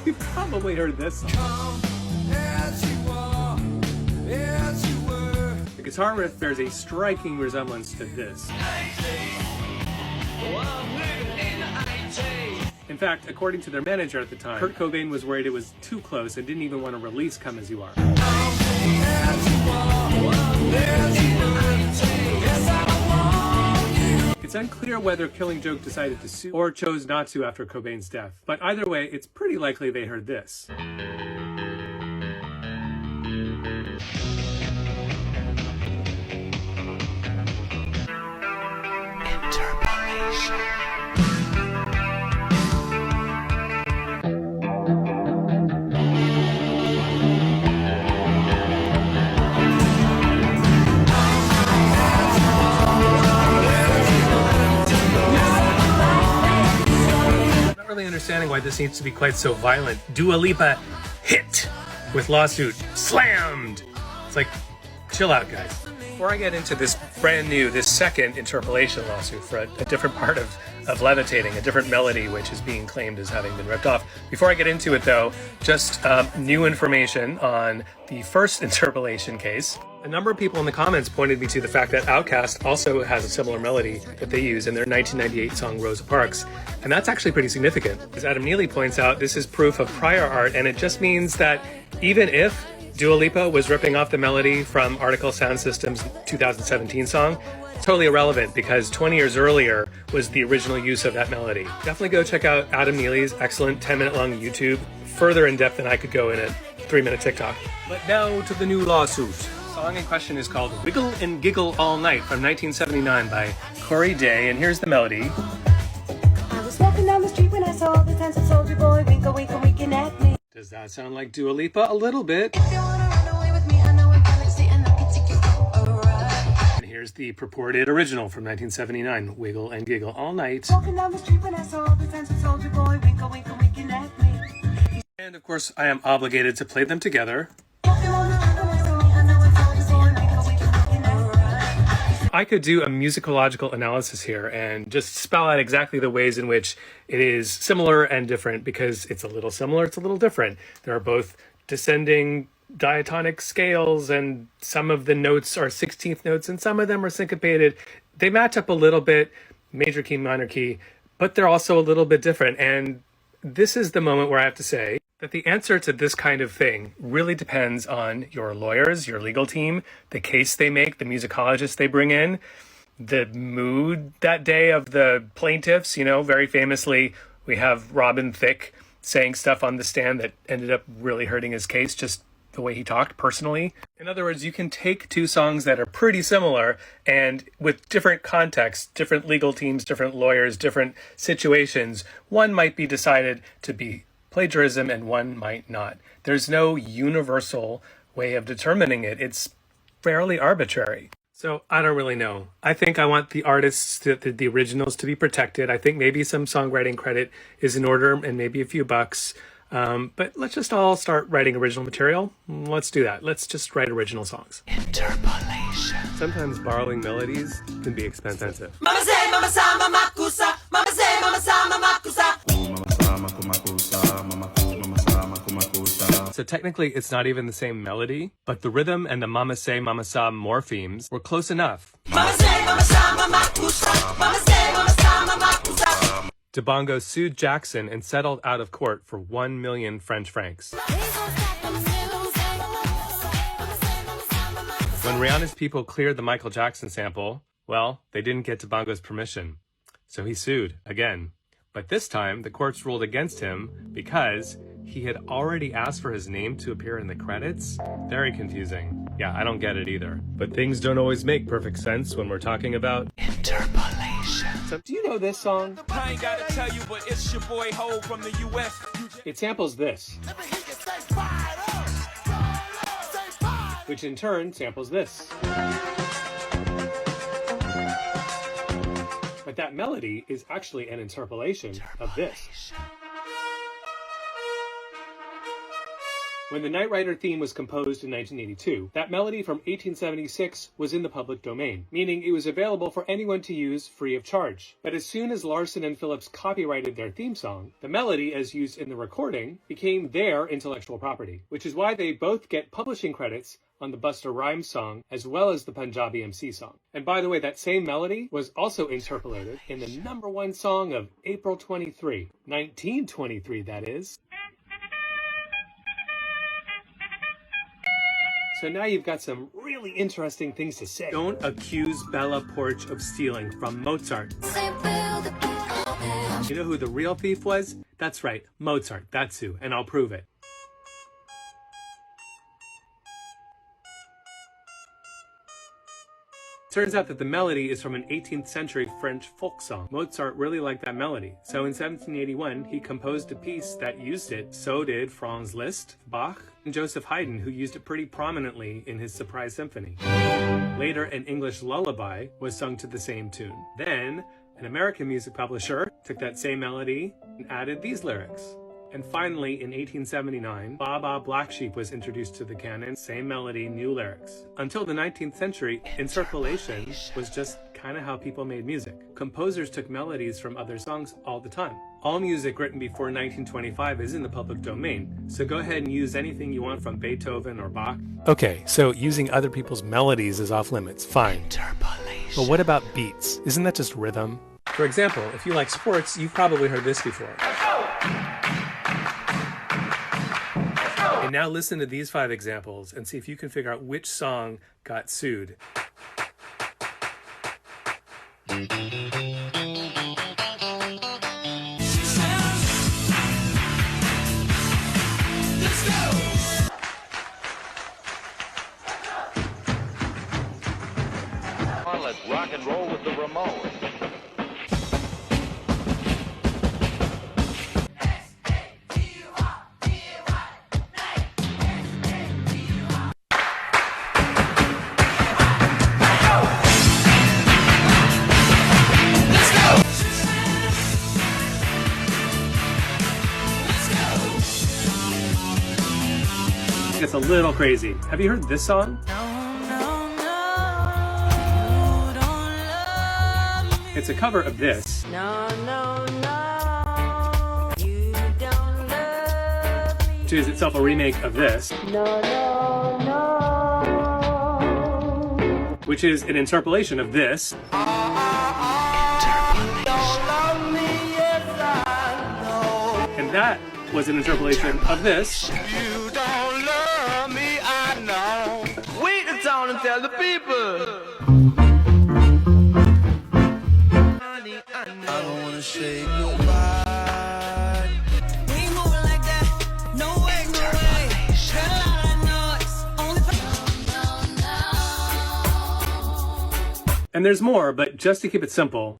You've probably heard this song. Come as you are, as you were. The guitar riff bears a striking resemblance to this. In fact, according to their manager at the time, Kurt Cobain was worried it was too close and didn't even want to release Come As You Are. It's unclear whether Killing Joke decided to sue or chose not to after Cobain's death, but either way, it's pretty likely they heard this. Interpolation. Understanding why this needs to be quite so violent. Dua Lipa hit with lawsuit slammed. It's like, chill out, guys. Before I get into this this second interpolation lawsuit for a different part of Levitating, a different melody which is being claimed as having been ripped off. Before I get into it though, just new information on the first interpolation case. A number of people in the comments pointed me to the fact that Outkast also has a similar melody that they use in their 1998 song Rosa Parks, and that's actually pretty significant. As Adam Neely points out, this is proof of prior art, and it just means that even if Dua Lipa was ripping off the melody from Article Sound System's 2017 song, it's totally irrelevant because 20 years earlier was the original use of that melody. Definitely go check out Adam Neely's excellent 10-minute long YouTube, further in depth than I could go in a 3-minute TikTok. But now to the new lawsuit. The song in question is called Wiggle and Giggle All Night from 1979 by Corey Day, and here's the melody. I was walking down the street when I saw the handsome soldier boy winkle, winkle, winking at me. Does that sound like Dua Lipa? A little bit. If you wanna run away with me, I know a galaxy and I can take you for a ride. And here's the purported original from 1979, Wiggle and Giggle All Night. Walking down the street when I saw the handsome soldier boy winkle, winkle, winking at me. And of course, I am obligated to play them together. Walking on the street when I saw the handsome soldier boy winkle, winkle, winking at me. I could do a musicological analysis here and just spell out exactly the ways in which it is similar and different, because it's a little similar, it's a little different. There are both descending diatonic scales, and some of the notes are 16th notes and some of them are syncopated. They match up a little bit, major key, minor key, but they're also a little bit different. And this is the moment where I have to say that the answer to this kind of thing really depends on your lawyers, your legal team, the case they make, the musicologists they bring in, the mood that day of the plaintiffs. You know, very famously, we have Robin Thicke saying stuff on the stand that ended up really hurting his case, just the way he talked personally. In other words, you can take two songs that are pretty similar and with different contexts, different legal teams, different lawyers, different situations, one might be decided to be plagiarism and one might not. There's no universal way of determining it. It's fairly arbitrary. So I don't really know. I think I want the artists, the originals, to be protected. I think maybe some songwriting credit is in order and maybe a few bucks. But let's just all start writing original material. Let's do that. Let's just write original songs. Interpolation. Sometimes borrowing melodies can be expensive. Mama say, mama sa, mama kusa. Mama say, mama sa, mama kusa. So technically it's not even the same melody, but the rhythm and the mama say, mama sa morphemes were close enough. Mama say, mama sa, mama kusa. Mama say, mama sa, mama kusa. DeBongo sued Jackson and settled out of court for 1 million French francs. When Rihanna's people cleared the Michael Jackson sample, well, they didn't get DeBongo's permission. So he sued again. But this time, the courts ruled against him because he had already asked for his name to appear in the credits. Very confusing. Yeah, I don't get it either. But things don't always make perfect sense when we're talking about Interpolation. So, do you know this song? I ain't gotta tell you, but it's your boy Ho from the US. It samples this, which in turn samples this. But that melody is actually an interpolation of this. When the Knight Rider theme was composed in 1982, that melody from 1876 was in the public domain, meaning it was available for anyone to use free of charge. But as soon as Larson and Phillips copyrighted their theme song, the melody, as used in the recording, became their intellectual property, which is why they both get publishing credits on the Busta Rhymes song, as well as the Punjabi MC song. And by the way, that same melody was also interpolated in the #1 song of April 23, 1923 that is. So now you've got some really interesting things to say. Don't accuse Bella Poarch of stealing from Mozart. You know who the real thief was? That's right, Mozart, that's who, and I'll prove it. Turns out that the melody is from an 18th century French folk song. Mozart really liked that melody, so in 1781 he composed a piece that used it. So did Franz Liszt, Bach, and Joseph Haydn, who used it pretty prominently in his Surprise Symphony. Later, an English lullaby was sung to the same tune. Then, an American music publisher took that same melody and added these lyrics. And finally, in 1879, Baa Baa Black Sheep was introduced to the canon, same melody, new lyrics. Until the 19th century, interpolation was just kind of how people made music. Composers took melodies from other songs all the time. All music written before 1925 is in the public domain, so go ahead and use anything you want from Beethoven or Bach. Okay, so using other people's melodies is off limits, fine. Interpolation. But what about beats? Isn't that just rhythm? For example, if you like sports, you've probably heard this before. And now listen to these 5 examples and see if you can figure out which song got sued. Let's rock and roll with the Ramones. It's a little crazy. Have you heard this song? It's a cover of this. Which is itself a remake of this. Which is an interpolation of this. And that was an interpolation of this. You don't love me, I know. Wait the town and tell the people. I don't wanna say goodbye. We ain't moving like that. No way, no way. Heard a lot of noise. Only And there's more, but just to keep it simple,